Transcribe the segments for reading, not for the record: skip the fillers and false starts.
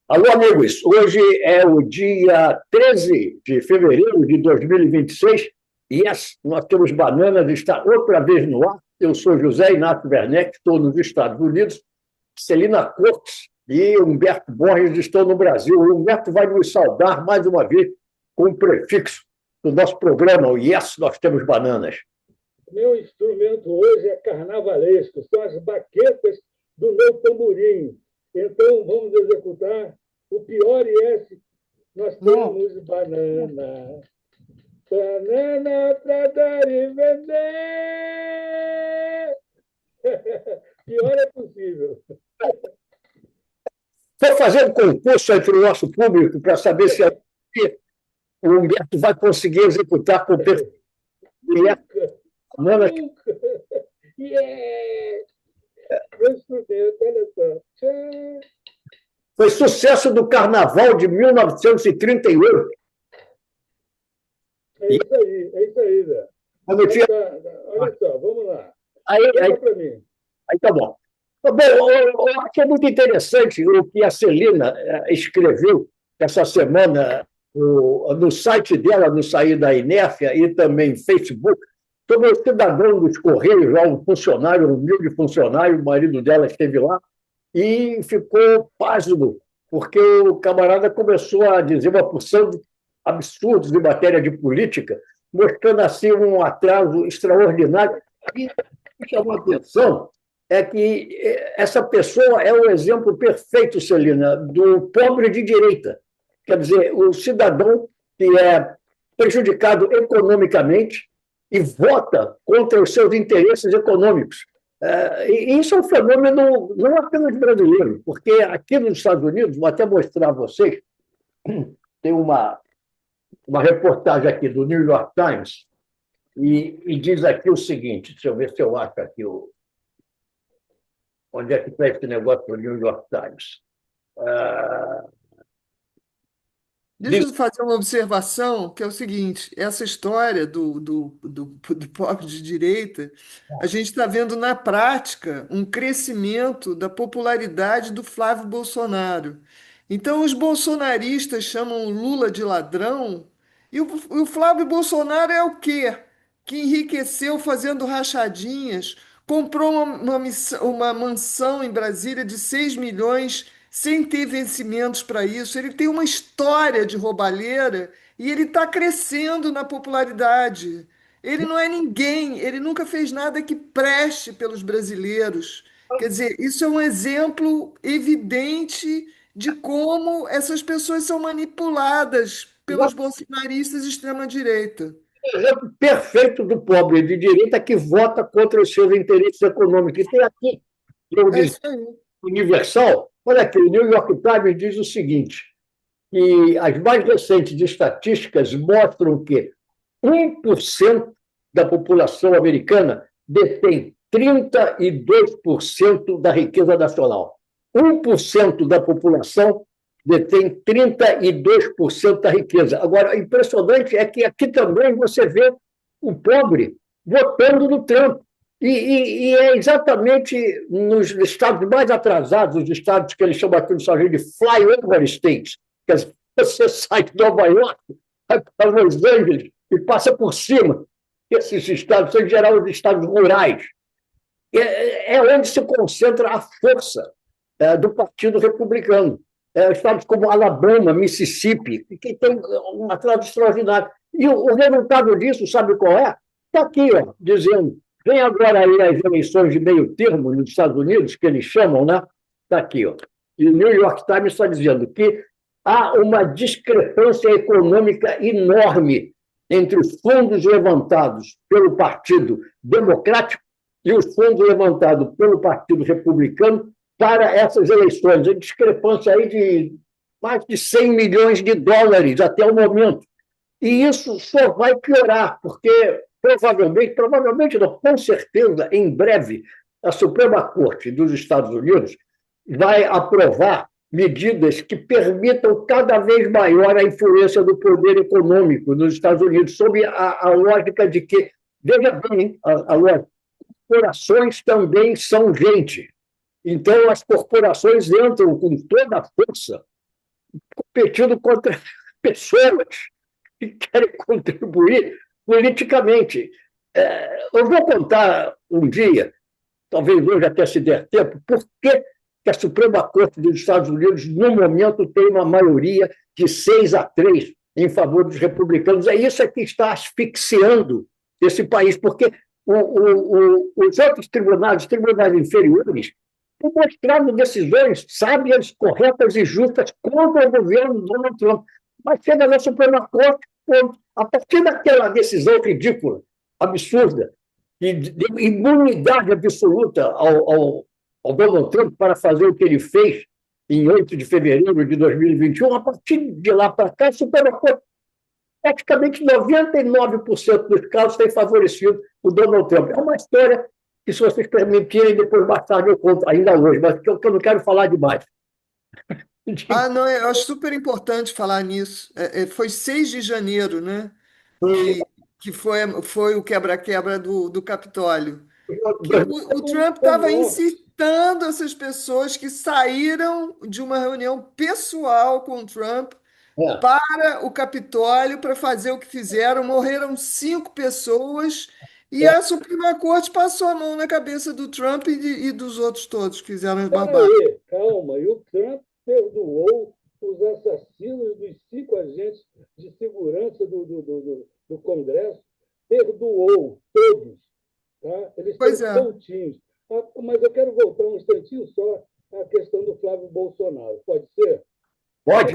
Alô, amigos. Hoje é o dia 13 de fevereiro de 2026 e nós temos Bananas, está outra vez no ar. Eu sou José Inácio Werneck, estou nos Estados Unidos. Celina Cortes e Humberto Borges estão no Brasil. O Humberto vai nos saudar mais uma vez com o prefixo do nosso programa, o Yes, nós temos Bananas. Meu instrumento hoje é carnavalesco, são as baquetas do meu tamborim. Então, vamos executar o pior yes. Nós temos banana. Banana para dar e vender. Pior é possível. Estou fazendo concurso entre o nosso público para saber se o Humberto vai conseguir executar com perfeição. Nunca. Yeah. Meu instrumento, olha só. Foi sucesso do Carnaval de 1938. É isso aí, Zé. Olha só, vamos lá. Aí tá bom. Eu achei muito interessante o que a Celina escreveu essa semana no site dela, no Sair da Inércia, e também no Facebook, sobre o cidadão dos Correios, lá, um funcionário, um humilde funcionário, o marido dela esteve lá, e ficou pasmo, porque o camarada começou a dizer uma porção de absurdos em matéria de política, mostrando assim um atraso extraordinário. E o que chamou a atenção é que essa pessoa é o exemplo perfeito, Celina, do pobre de direita. Quer dizer, o cidadão que é prejudicado economicamente e vota contra os seus interesses econômicos. E isso é um fenômeno não apenas brasileiro, porque aqui nos Estados Unidos, vou até mostrar a vocês, tem uma reportagem aqui do New York Times, e diz aqui o seguinte, deixa eu ver se eu acho aqui onde é que está esse negócio do New York Times. Deixa eu fazer uma observação, que é o seguinte: essa história do pobre de direita, a gente está vendo na prática um crescimento da popularidade do Flávio Bolsonaro. Então, os bolsonaristas chamam o Lula de ladrão, e o Flávio Bolsonaro é o quê? Que enriqueceu fazendo rachadinhas, comprou uma mansão em Brasília de 6 milhões sem ter vencimentos para isso. Ele tem uma história de roubalheira e ele está crescendo na popularidade. Ele não é ninguém, ele nunca fez nada que preste pelos brasileiros. Quer dizer, isso é um exemplo evidente de como essas pessoas são manipuladas pelos bolsonaristas de extrema-direita. Exemplo perfeito do pobre de direita que vota contra os seus interesses econômicos. E tem aqui, eu disse, Universal, olha aqui, o New York Times diz o seguinte, que as mais recentes estatísticas mostram que 1% da população americana detém 32% da riqueza nacional. 1% da população detém 32% da riqueza. Agora, o impressionante é que aqui também você vê o pobre votando no Trump. E é exatamente nos estados mais atrasados, os estados que eles chamam aqui nos Estados Unidos de flyover states, quer dizer, você sai de Nova York, vai para Los Angeles e passa por cima. Esses estados são, em geral, os estados rurais. É onde se concentra a força do Partido Republicano. Estados como Alabama, Mississippi, que tem um atraso extraordinário. E o resultado disso, sabe qual é? Está aqui, ó, dizendo, vem agora aí as eleições de meio termo nos Estados Unidos, que eles chamam, né? Está aqui, ó. E o New York Times está dizendo que há uma discrepância econômica enorme entre os fundos levantados pelo Partido Democrático e os fundos levantados pelo Partido Republicano para essas eleições. A discrepância aí de mais de 100 milhões de dólares até o momento. E isso só vai piorar, porque provavelmente não, com certeza, em breve, a Suprema Corte dos Estados Unidos vai aprovar medidas que permitam cada vez maior a influência do poder econômico nos Estados Unidos, sob a lógica de que, veja bem, a lógica, corporações também são gente. Então, as corporações entram com toda a força, competindo contra pessoas que querem contribuir politicamente. Eu vou contar um dia, talvez hoje até se der tempo, por que a Suprema Corte dos Estados Unidos, no momento, tem uma maioria de 6-3 em favor dos republicanos. É isso que está asfixiando esse país, porque os outros tribunais, os tribunais inferiores, têm mostrado decisões sábias, corretas e justas contra o governo do Donald Trump. Mas chega na Suprema Corte, a partir daquela decisão ridícula, absurda, de imunidade absoluta ao Donald Trump para fazer o que ele fez em 8 de fevereiro de 2021, a partir de lá para cá, a Suprema Corte, praticamente 99% dos casos tem favorecido o Donald Trump. É uma história que, se vocês permitirem, depois mais tarde eu conto, ainda hoje, mas que eu não quero falar demais. Não, eu acho super importante falar nisso. Foi 6 de janeiro, né? Que foi o quebra-quebra do Capitólio. Que o Trump estava incitando essas pessoas que saíram de uma reunião pessoal com o Trump para o Capitólio para fazer o que fizeram. Morreram 5 pessoas e a Suprema Corte passou a mão na cabeça do Trump e dos outros todos que fizeram as barbaridades. Aí, calma, e o Trump perdoou os assassinos dos 5 agentes de segurança do Congresso, perdoou todos. Tá? Eles estão soltinhos. Mas eu quero voltar um instantinho só à questão do Flávio Bolsonaro. Pode ser? Pode.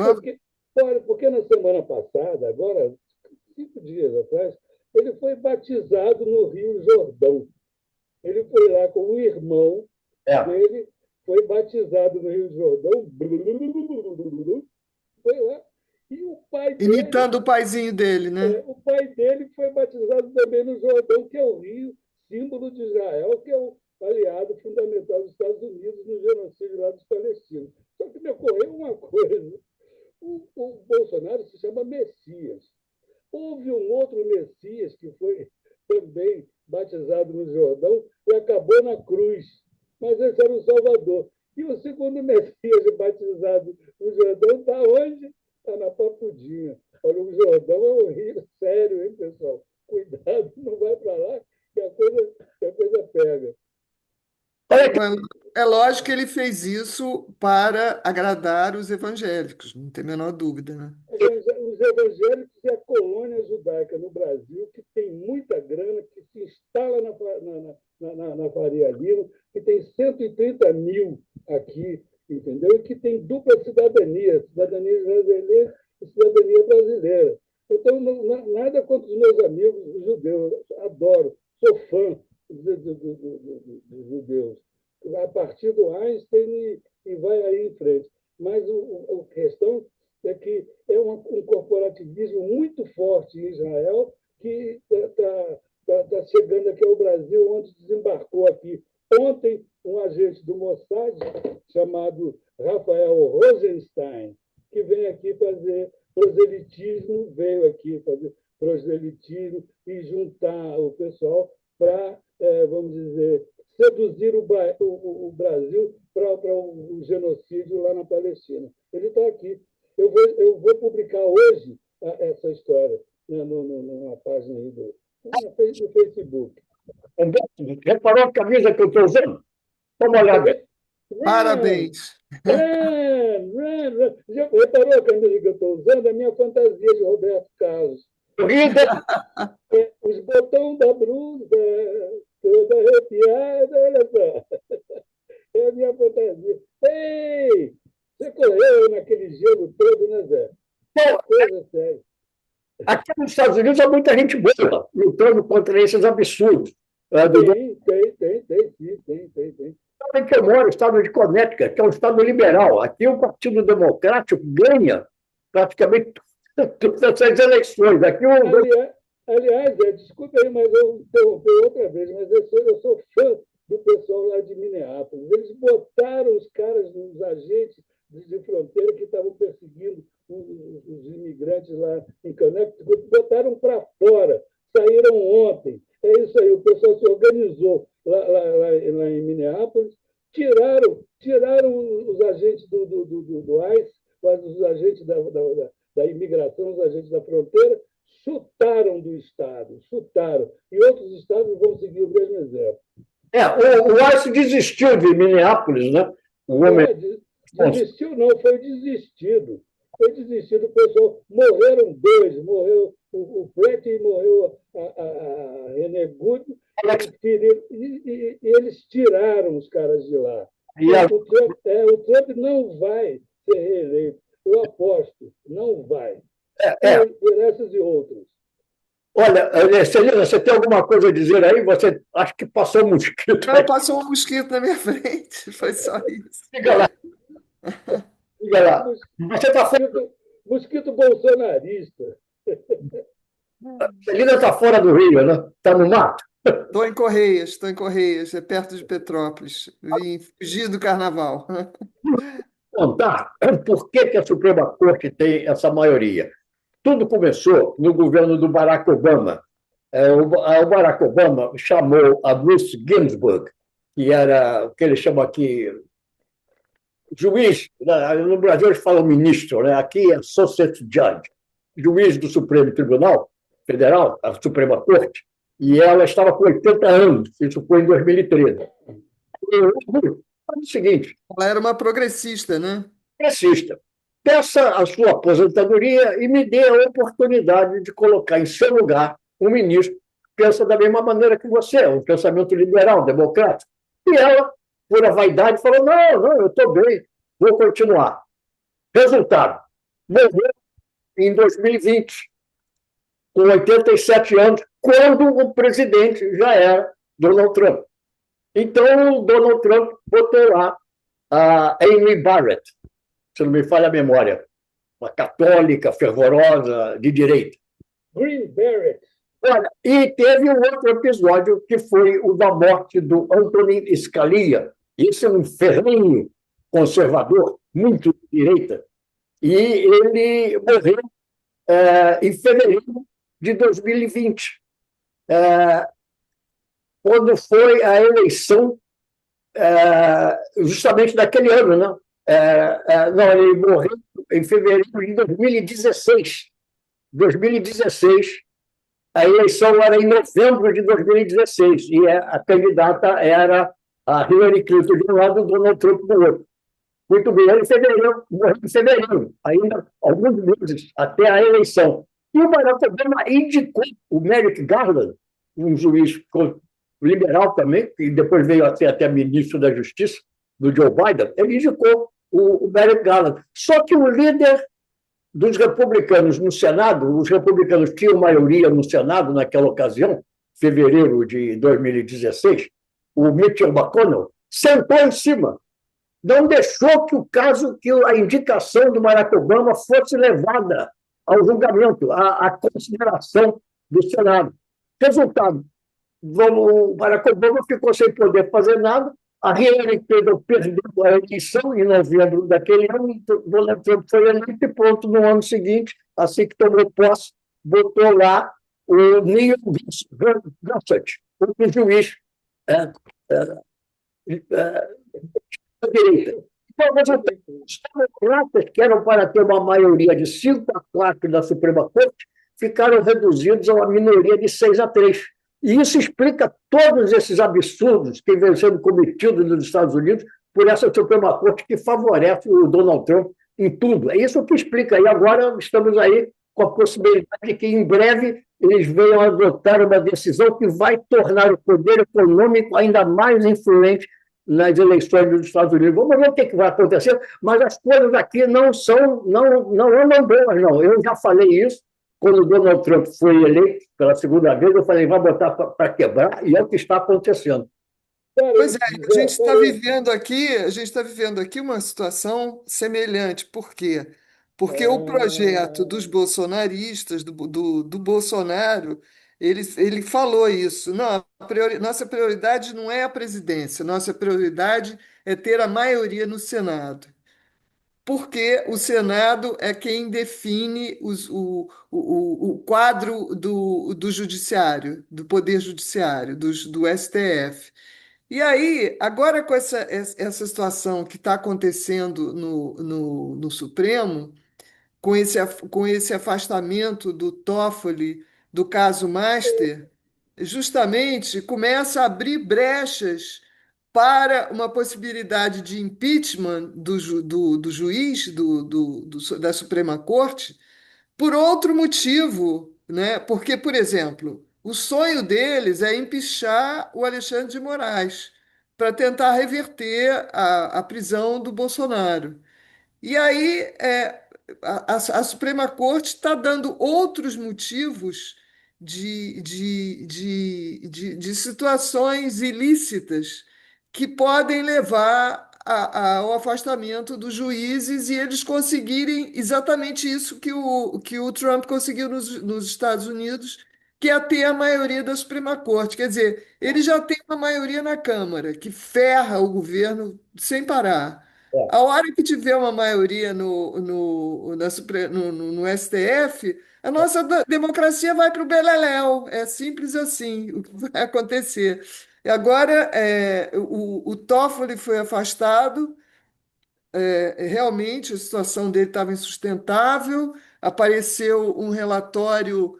Porque na semana passada, agora, 5 dias atrás, ele foi batizado no Rio Jordão. Ele foi lá com o irmão dele, foi batizado no Rio Jordão, foi lá, e o pai dele... Imitando o paizinho dele, né? O pai dele foi batizado também no Jordão, que é o rio, símbolo de Israel, que é o aliado fundamental dos Estados Unidos no genocídio lá dos palestinos. Só que me ocorreu uma coisa, o Bolsonaro se chama Messias. Houve um outro Messias que foi também batizado no Jordão e acabou na cruz, mas esse era o Salvador. E o segundo Messias batizado no Jordão está onde? Está na Papudinha. Olha, o Jordão é um rio sério, hein, pessoal? Cuidado, não vai para lá que a coisa pega. É lógico que ele fez isso para agradar os evangélicos, não tem a menor dúvida, né? Os evangélicos e a colônia judaica no Brasil, que tem muita grana, que se instala na Faria Lima, que tem 130 mil aqui, entendeu? E que tem dupla cidadania israelense e cidadania brasileira. Então, nada contra os meus amigos judeus, adoro, sou fã dos judeus. A partir do Einstein e vai aí em frente. Mas a questão é que é um corporativismo muito forte em Israel que está chegando aqui ao Brasil, onde desembarcou aqui ontem um agente do Mossad chamado Rafael Rosenstein, que vem aqui fazer proselitismo, veio aqui fazer proselitismo e juntar o pessoal para, vamos dizer, seduzir o Brasil para o genocídio lá na Palestina. Ele está aqui. Eu vou publicar hoje essa história numa página aí do Facebook. Reparou a camisa que eu estou usando? Dá uma olhada. Parabéns. Já reparou a camisa que eu estou usando? A minha fantasia de Roberto Carlos. Os botões da blusa, toda arrepiada, olha só. É a minha fantasia. Ei! Você correu naquele gelo todo, né, Zé? Coisa séria. Aqui nos Estados Unidos há muita gente boa lutando contra esses absurdos. Tem. Que eu moro, o estado de Connecticut, que é um estado liberal. Aqui o Partido Democrático ganha praticamente todas essas eleições. Aqui Aliás, desculpa aí, mas eu interrompi outra vez, mas eu sou fã do pessoal lá de Minneapolis. Eles botaram os caras, os agentes de fronteira que estavam perseguindo os imigrantes lá em Connecticut, botaram para fora, saíram ontem. É isso aí, o pessoal se organizou lá em Minneapolis, tiraram agentes do ICE, os agentes da imigração, os agentes da fronteira, chutaram do Estado, chutaram. E outros estados vão seguir o mesmo exemplo. O ICE desistiu de Minneapolis, né? O homem... Desistiu, não, foi desistido. Foi desistido, o pessoal. Morreram dois, morreu o Pratt e morreu a René Good, e eles tiraram os caras de lá. O Trump não vai ser reeleito. Eu aposto, não vai. Por essas e outras. Olha, Celina, você tem alguma coisa a dizer aí? Você acha que passou um mosquito aí? Não, passou um mosquito na minha frente, foi só isso. Fica lá. Fica lá. Você está fora... Mosquito bolsonarista. Celina está fora do Rio, né? Está no mato. Estou em Correias, é perto de Petrópolis. Vim fugir do carnaval. Contar por que a Suprema Corte tem essa maioria. Tudo começou no governo do Barack Obama. O Barack Obama chamou a Ruth Ginsburg, que era o que ele chama aqui juiz, né? No Brasil eles falam ministro, né? Aqui é associate judge, juiz do Supremo Tribunal Federal, a Suprema Corte, e ela estava com 80 anos, isso foi em 2013. É o seguinte... Ela era uma progressista, né? Progressista. Peça a sua aposentadoria e me dê a oportunidade de colocar em seu lugar um ministro que pensa da mesma maneira que você, um pensamento liberal, democrático. E ela, por a vaidade, falou, não, eu estou bem, vou continuar. Resultado, morreu em 2020, com 87 anos, quando o presidente já era Donald Trump. Então, o Donald Trump botou lá a Amy Barrett, se não me falha a memória, uma católica fervorosa de direita. Green Barrett. Olha, e teve um outro episódio que foi o da morte do Antonin Scalia. Esse é um ferrenho conservador, muito de direita, e ele morreu em fevereiro de 2020, quando foi a eleição justamente daquele ano, né? Não, ele morreu em fevereiro de 2016. 2016, a eleição era em novembro de 2016, e a candidata era a Hillary Clinton de um lado e o Donald Trump do outro. Muito bem, ele morreu em fevereiro, ainda alguns meses até a eleição. E o Barack Obama indicou o Merrick Garland, um juiz liberal também, que depois veio a ser até ministro da Justiça, do Joe Biden, ele indicou o Merrick Garland. Só que o líder dos republicanos no Senado, os republicanos tinham maioria no Senado naquela ocasião, fevereiro de 2016, o Mitchell McConnell sentou em cima, não deixou que a indicação do Barack Obama fosse levada ao julgamento, à consideração do Senado. Resultado, o Barack Obama ficou sem poder fazer nada, a Hillary Clinton perdeu a eleição em novembro daquele ano, e Donald Trump foi eleito e pronto, no ano seguinte, assim que tomou posse, botou lá o Neil Gorsuch, o juiz da direita. Então, os democratas, que eram para ter uma maioria de 5-4 da Suprema Corte, ficaram reduzidos a uma minoria de 6-3. E isso explica todos esses absurdos que vêm sendo cometidos nos Estados Unidos por essa Suprema Corte que favorece o Donald Trump em tudo. É isso que explica. E agora estamos aí com a possibilidade de que, em breve, eles venham adotar uma decisão que vai tornar o poder econômico ainda mais influente nas eleições dos Estados Unidos. Vamos ver o que vai acontecer, mas as coisas aqui não andam boas, não. Eu já falei isso. Quando o Donald Trump foi eleito pela segunda vez, eu falei, vai botar para quebrar, e é o que está acontecendo. Pois é, a gente está vivendo aqui uma situação semelhante. Por quê? Porque o projeto dos bolsonaristas, do Bolsonaro, ele falou isso. Não, nossa prioridade não é a presidência, nossa prioridade é ter a maioria no Senado. Porque o Senado é quem define o quadro do judiciário, do Poder Judiciário, do STF. E aí, agora com essa situação que está acontecendo no Supremo, com esse afastamento do Toffoli do caso Master, justamente começa a abrir brechas para uma possibilidade de impeachment do juiz da Suprema Corte por outro motivo, né? Porque, por exemplo, o sonho deles é empichar o Alexandre de Moraes para tentar reverter a prisão do Bolsonaro. E aí a Suprema Corte está dando outros motivos de situações ilícitas que podem levar ao afastamento dos juízes e eles conseguirem exatamente isso que o Trump conseguiu nos Estados Unidos, que é ter a maioria da Suprema Corte. Quer dizer, ele já tem uma maioria na Câmara, que ferra o governo sem parar. É, A hora que tiver uma maioria no STF, a nossa democracia vai para o beleléu. É simples assim o que vai acontecer. E agora o Toffoli foi afastado, realmente a situação dele estava insustentável. Apareceu um relatório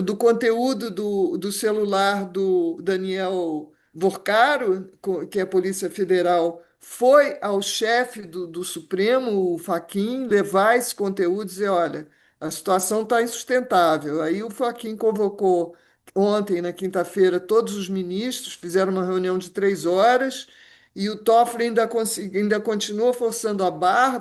do conteúdo do celular do Daniel Vorcaro, que é a Polícia Federal, foi ao chefe do Supremo, o Fachin, levar esse conteúdo e dizer, olha, a situação está insustentável. Aí o Fachin convocou ontem, na quinta-feira, todos os ministros, fizeram uma reunião de 3 horas, e o Toffoli ainda continuou forçando a barra,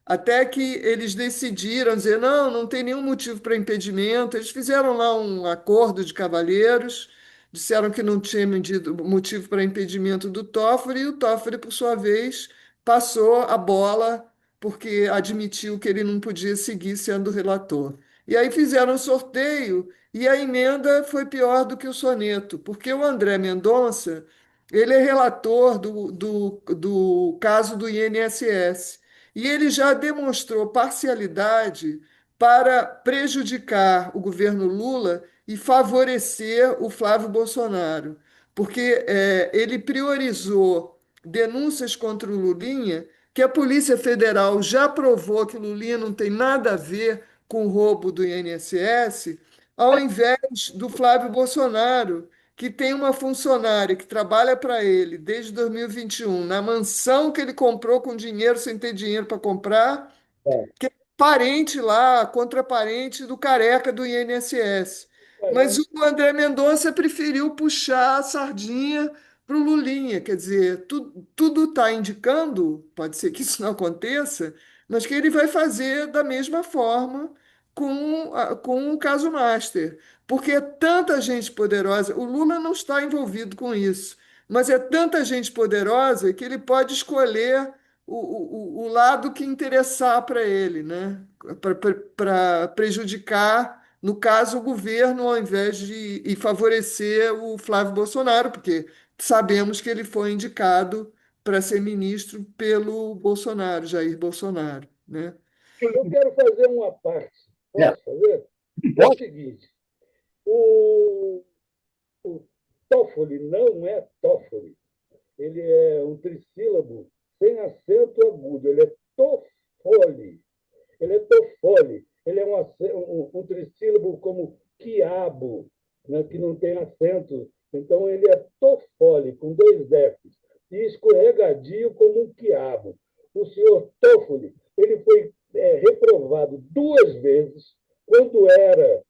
até que eles decidiram dizer, não, não tem nenhum motivo para impedimento. Eles fizeram lá um acordo de cavalheiros, disseram que não tinha motivo para impedimento do Toffoli, e o Toffoli, por sua vez, passou a bola porque admitiu que ele não podia seguir sendo relator. E aí fizeram um sorteio e a emenda foi pior do que o soneto, porque o André Mendonça ele é relator do caso do INSS e ele já demonstrou parcialidade para prejudicar o governo Lula e favorecer o Flávio Bolsonaro, porque ele priorizou denúncias contra o Lulinha, que a Polícia Federal já provou que o Lulinha não tem nada a ver com o roubo do INSS, ao invés do Flávio Bolsonaro, que tem uma funcionária que trabalha para ele desde 2021, na mansão que ele comprou com dinheiro sem ter dinheiro para comprar, é. que é parente lá, contraparente do careca do INSS. Mas o André Mendonça preferiu puxar a sardinha para o Lulinha. Quer dizer, tudo está indicando, pode ser que isso não aconteça, mas que ele vai fazer da mesma forma com o caso Master. Porque é tanta gente poderosa, o Lula não está envolvido com isso, mas é tanta gente poderosa que ele pode escolher o lado que interessar para ele, né? Para prejudicar, no caso, o governo, ao invés de e favorecer o Flávio Bolsonaro, porque sabemos que ele foi indicado para ser ministro pelo Bolsonaro, Jair Bolsonaro, né? Eu quero fazer uma parte. É. Posso fazer? É o Pode? seguinte: o, o Toffoli não é Toffoli. Ele é um trissílabo sem acento agudo. Ele é Toffoli. Ele é Toffoli. Ele é um trissílabo como quiabo, né, que não tem acento. Então, ele é Toffoli, com 2 Fs. E escorregadio como um quiabo. O senhor Toffoli, ele foi reprovado 2 vezes quando era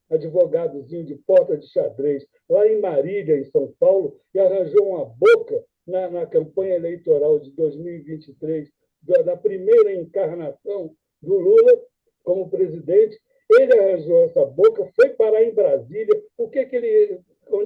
advogadozinho de porta de xadrez lá em Marília, em São Paulo, e arranjou uma boca na campanha eleitoral de 2023, da primeira encarnação do Lula como presidente. Ele arranjou essa boca, foi parar em Brasília. Onde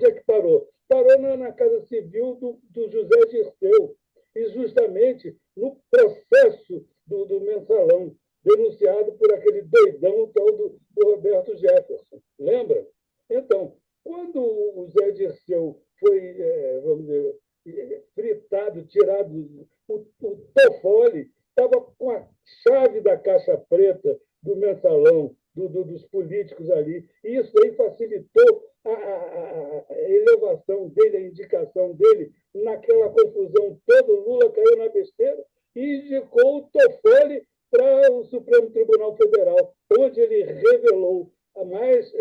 é que parou? Parou na Casa Civil do José Dirceu, e justamente no processo do mensalão, denunciado por aquele doidão tal do Roberto Jefferson. Lembra? Então, quando o Zé Dirceu foi, vamos dizer, fritado, tirado, o Toffoli estava com a chave da caixa preta do mensalão dos políticos ali. E isso aí facilitou a elevação dele, a indicação dele naquela confusão toda. O Lula caiu na besteira e indicou o Toffoli para o Supremo Tribunal Federal, onde ele revelou mais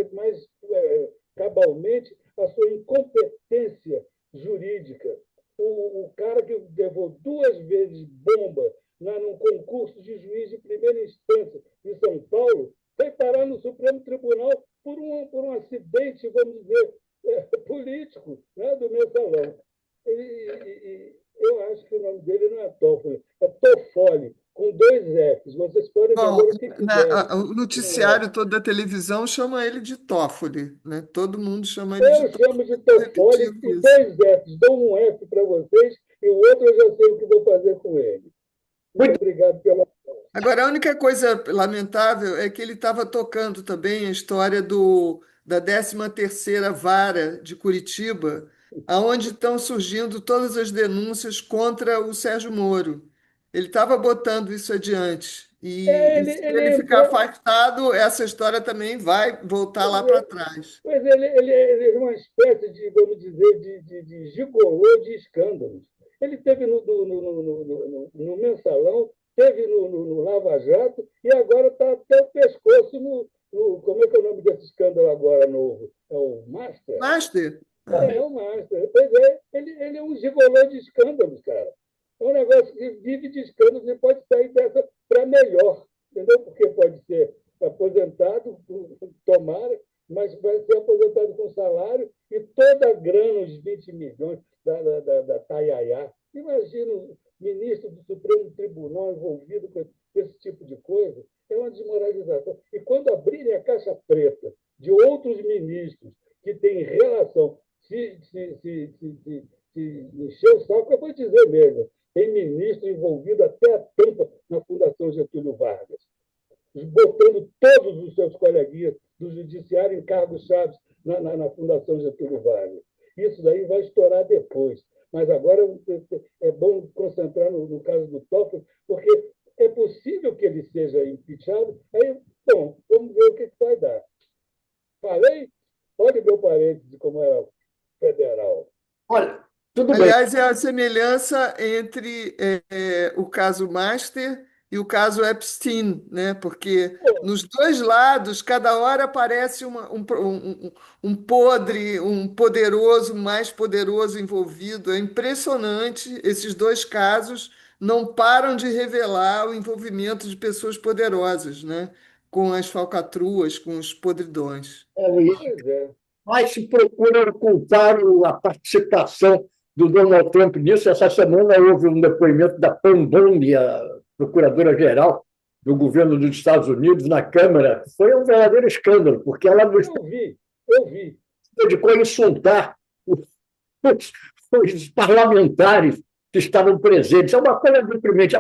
cabalmente a sua incompetência jurídica. O cara que levou 2 vezes bomba num concurso de juiz de primeira instância em São Paulo foi parar no Supremo Tribunal por um acidente, vamos dizer, político, né, do mensalão. Eu acho que o nome dele não é Toffoli, é Toffoli, com 2 Fs. Vocês podem Bom, dizer o que quiserem. o noticiário todo da televisão chama ele de Toffoli, né? Todo mundo chama ele de Eu Toffoli. chamo de Toffoli Repetindo e isso. 2 Fs. Dou um F para vocês e o outro eu já sei o que vou fazer com ele. Muito obrigado pela. Agora, a única coisa lamentável é que ele estava tocando também a história da 13ª Vara de Curitiba, aonde estão surgindo todas as denúncias contra o Sérgio Moro. Ele estava botando isso adiante. E Ele, se ele ele ficar entrou. afastado, essa história também vai voltar lá para trás. Pois ele é uma espécie de, vamos dizer, de gigolô de escândalos. Ele teve no Mensalão, teve no Lava Jato e agora está até o pescoço como é que é o nome desse escândalo agora novo? É o Master? Master? É o Master. Pois é, ele é um gigolô de escândalos, cara. É um negócio que vive de escândalos e pode sair dessa para melhor, entendeu? Porque pode ser aposentado, tomara, mas vai ser aposentado com salário e toda a grana, os 20 milhões da Taiaiá. Imagina o ministro do Supremo Tribunal envolvido com esse tipo de coisa. É uma desmoralização. E quando abrirem a caixa preta de outros ministros que têm relação, se encher o saco, eu vou dizer mesmo, tem ministro envolvido até a tampa na Fundação Getúlio Vargas, botando todos os seus coleguinhas do judiciário em cargos chaves na Fundação Getúlio Vargas. Isso daí vai estourar depois. Mas agora é bom concentrar no caso do Toffoli, porque é possível que ele seja impeachado. Aí, bom, vamos ver o que vai dar. Falei? Olha o meu parêntese como era federal. Olha, tudo bem. Aliás, é a semelhança entre o caso Master e o caso Epstein, né? Porque nos dois lados, cada hora aparece um podre, um poderoso, mais poderoso envolvido. É impressionante, esses dois casos não param de revelar o envolvimento de pessoas poderosas, né? Com as falcatruas, com os podridões. Pois é. Mas se procura ocultar a participação do Donald Trump nisso. Essa semana houve um depoimento da Pam Bondi, a procuradora-geral do governo dos Estados Unidos, na Câmara. Foi um verdadeiro escândalo, porque ela Eu vi. se dedicou a insultar os parlamentares que estavam presentes. É uma coisa deprimente.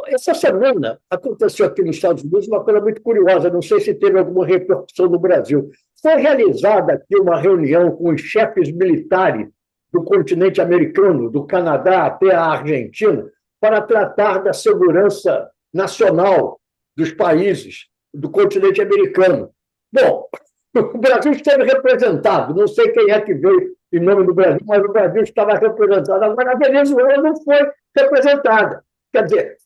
Essa semana aconteceu aqui nos Estados Unidos uma coisa muito curiosa, não sei se teve alguma repercussão no Brasil. Foi realizada aqui uma reunião com os chefes militares do continente americano, do Canadá até a Argentina, para tratar da segurança nacional dos países do continente americano. Bom, o Brasil esteve representado, não sei quem é que veio em nome do Brasil, mas o Brasil estava representado. Agora, a Venezuela não foi representada. Quer dizer,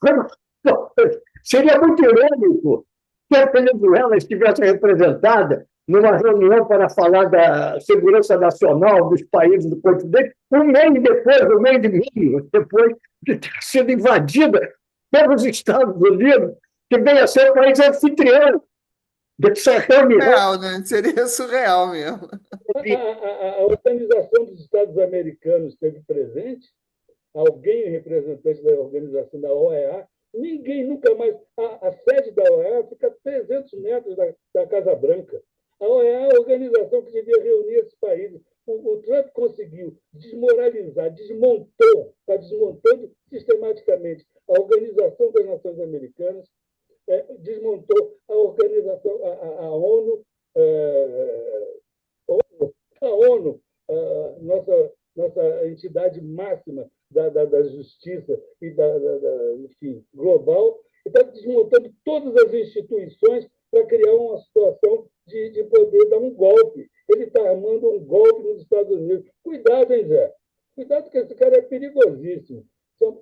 seria muito irônico que a Venezuela estivesse representada numa reunião para falar da segurança nacional dos países do continente, um mês e meio depois de ter sido invadida pelos Estados Unidos, que vem a ser o país anfitrião dessa reunião. Surreal, né? Seria surreal mesmo. A Organização dos Estados Americanos esteve presente, alguém representante da organização da OEA, ninguém nunca mais. A sede da OEA fica a 300 metros da Casa Branca. A OEA é a organização que devia reunir esses países. O Trump conseguiu desmoralizar, está desmontando sistematicamente a Organização das Nações Americanas, desmontou a organização, a ONU, nossa entidade máxima da justiça e enfim, global, está desmontando todas as instituições para criar uma situação de poder dar um golpe. Ele está armando um golpe nos Estados Unidos. Cuidado, hein, Zé? Cuidado que esse cara é perigosíssimo.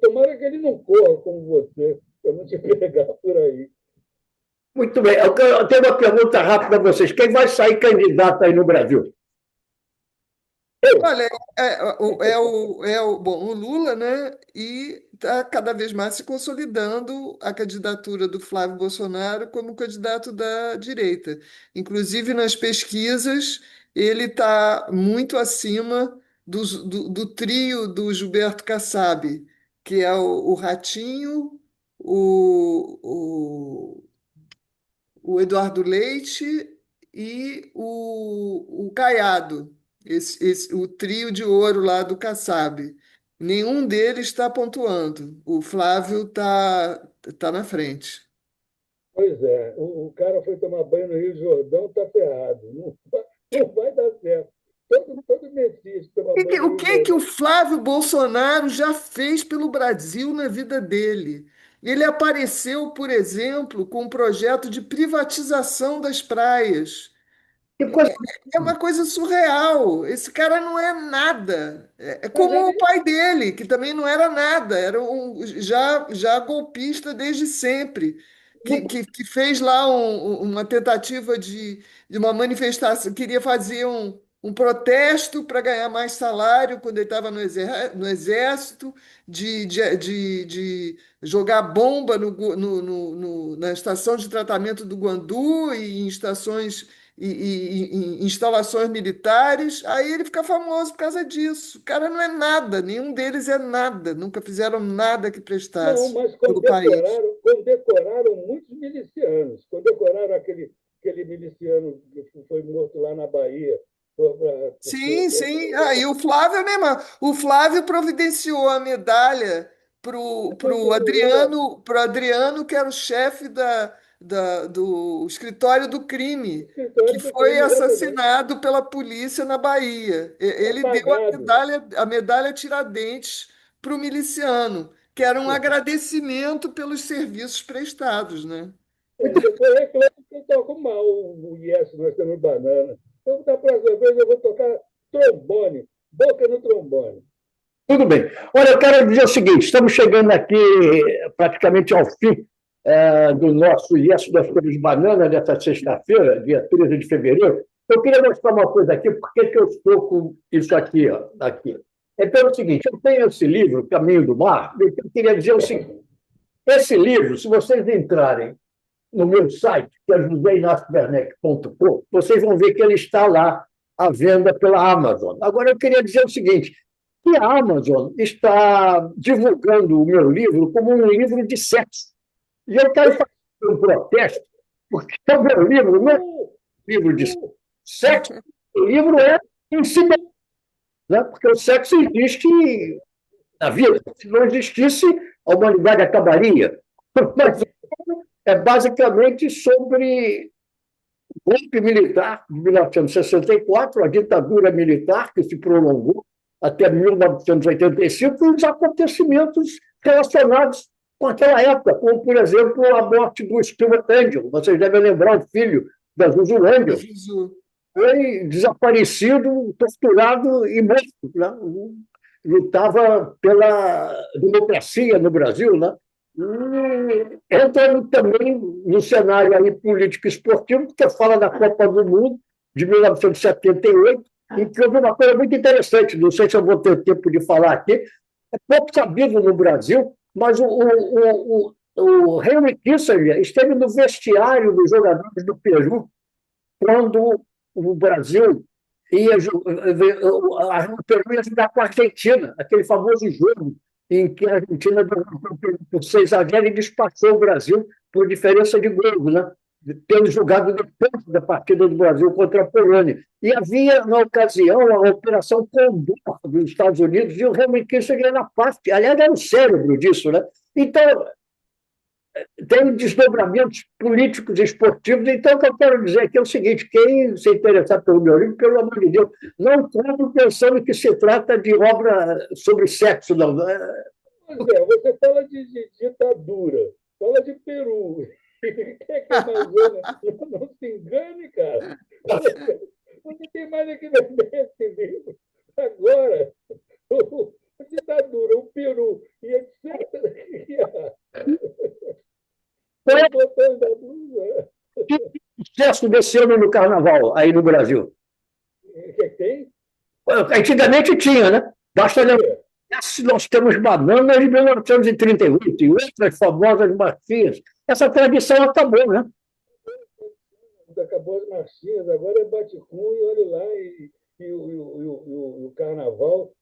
Tomara que ele não corra como você, para não te pegar por aí. Muito bem. Eu tenho uma pergunta rápida para vocês. Quem vai sair candidato aí no Brasil? Olha, bom, o Lula, né? E está cada vez mais se consolidando a candidatura do Flávio Bolsonaro como candidato da direita. Inclusive nas pesquisas, ele está muito acima do trio do Gilberto Kassab, que é o Ratinho, o Eduardo Leite e o Caiado, o trio de ouro lá do Kassab. Nenhum deles está pontuando. O Flávio tá na frente. Pois é, o cara foi tomar banho no Rio Jordão, está ferrado. Não vai dar certo. Todo Messias que toma banho no O Rio que que o Jordão. Flávio Bolsonaro já fez pelo Brasil na vida dele? Ele apareceu, por exemplo, com um projeto de privatização das praias. Que coisa. É uma coisa surreal. Esse cara não é nada. É Mas como o ele, pai dele, que também não era nada, era já golpista desde sempre, que fez lá uma tentativa de uma manifestação, queria fazer um protesto para ganhar mais salário quando ele estava no exército, de jogar bomba na estação de tratamento do Guandu e em estações em instalações militares, aí ele fica famoso por causa disso. O cara não é nada, nenhum deles é nada, nunca fizeram nada que não, prestasse mas pelo país. condecoraram muitos milicianos. Condecoraram aquele miliciano que foi morto lá na Bahia. Sim, sim. Ah, e o Flávio é mesmo. O Flávio providenciou a medalha pro Adriano, que era o chefe do escritório do crime, que Escritório do foi crime, exatamente. assassinado pela polícia na Bahia. Ele deu Apagado. a medalha Tiradentes para o miliciano, que era um agradecimento pelos serviços prestados, né? Depois reclama que eu toco mal o Yes, nós temos banana. Então, da próxima vez, eu vou tocar trombone, boca no trombone. Tudo bem. Olha, eu quero dizer o seguinte: estamos chegando aqui praticamente ao fim do nosso Ilhécio das Cores de Banana, dessa sexta-feira, dia 13 de fevereiro. Eu queria mostrar uma coisa aqui, por que eu estou com isso aqui, ó, aqui. É pelo seguinte: eu tenho esse livro, Caminho do Mar, e eu queria dizer o seguinte: esse livro, se vocês entrarem no meu site, que é joseinaciowerneck.com, vocês vão ver que ele está lá à venda pela Amazon. Agora, eu queria dizer o seguinte: que a Amazon está divulgando o meu livro como um livro de sexo. E eu quero fazer um protesto, porque o meu livro não é um livro de sexo, o livro é em si mesmo, né? Porque o sexo existe na vida. Se não existisse, a humanidade acabaria. Mas é basicamente sobre o golpe militar de 1964, a ditadura militar que se prolongou até 1985, e os acontecimentos relacionados com aquela época, como, por exemplo, a morte do Stuart Angel. Vocês devem lembrar, o filho da Zuzu Angel. Foi desaparecido, torturado e morto, né? Lutava pela democracia no Brasil, né? Entra também no cenário aí político esportivo, porque fala da Copa do Mundo de 1978, em que houve uma coisa muito interessante, não sei se eu vou ter tempo de falar aqui, é pouco sabido no Brasil, mas o Henry Kissinger esteve no vestiário dos jogadores do Peru quando o Brasil o Peru ia jogar com a Argentina, aquele famoso jogo em que a Argentina derrotou por 6-0 e despachou o Brasil por diferença de gols, né? Tendo jogado depois da partida do Brasil contra a Polônia. E havia, na ocasião, a Operação Condor dos Estados Unidos, e o Henry Kissinger era parte, aliás, era o cérebro disso, né? Então, tem desdobramentos políticos e esportivos. Então, o que eu quero dizer aqui é o seguinte: quem se interessar pelo meu livro, pelo amor de Deus, não compre pensando que se trata de obra sobre sexo, não. Pois é, você fala de ditadura, fala de Peru. Quer que a Amazônia não se engane, cara? Você tem mais é que vender esse livro. Agora, a ditadura, o Peru e etc. Qual é Os botões da blusa. o sucesso desse ano no Carnaval, aí no Brasil? O que tem? Antigamente tinha, né? Basta O lembrar. quê? Nós temos bananas de 1938 e outras famosas marchinhas. Essa tradição acabou, né? Acabou as marchinhas, agora é bate-cunho, e olha lá, o carnaval.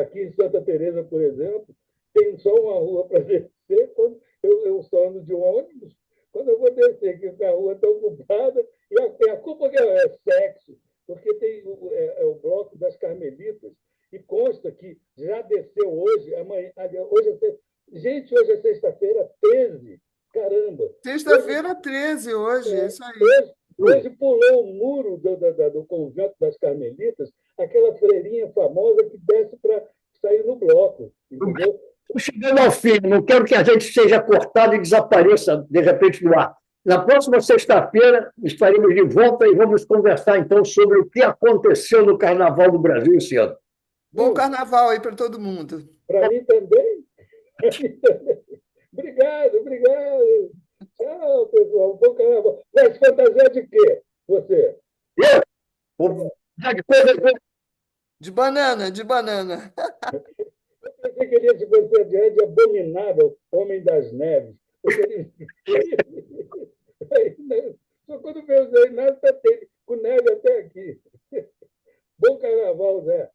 Aqui em Santa Teresa, por exemplo, tem só uma rua para descer, quando eu só ando de ônibus, quando eu vou descer, que a rua está ocupada, e a culpa que é sexo, porque tem o bloco das Carmelitas, e consta que já desceu hoje, amanhã, hoje gente, hoje é sexta-feira, 13, caramba, hoje Sexta-feira 13 hoje, é isso aí. hoje pulou o muro do convento das Carmelitas, aquela freirinha famosa que desce para sair no bloco, entendeu? Estou chegando ao fim, não quero que a gente seja cortado e desapareça, de repente, no ar. Na próxima sexta-feira, estaremos de volta e vamos conversar, então, sobre o que aconteceu no Carnaval do Brasil esse ano. Bom carnaval aí para todo mundo. Para mim também. Obrigado, obrigado. Tchau, pessoal. Bom carnaval. Vai se fantasiar de quê, você? Eu? Vou dar de coisa. De banana, de banana. Eu pensei que ele ia se fantasiar de abominável Homem das Neves. Porque ele... Só quando vê o Zé Inácio, está com neve até aqui. Bom carnaval, Zé.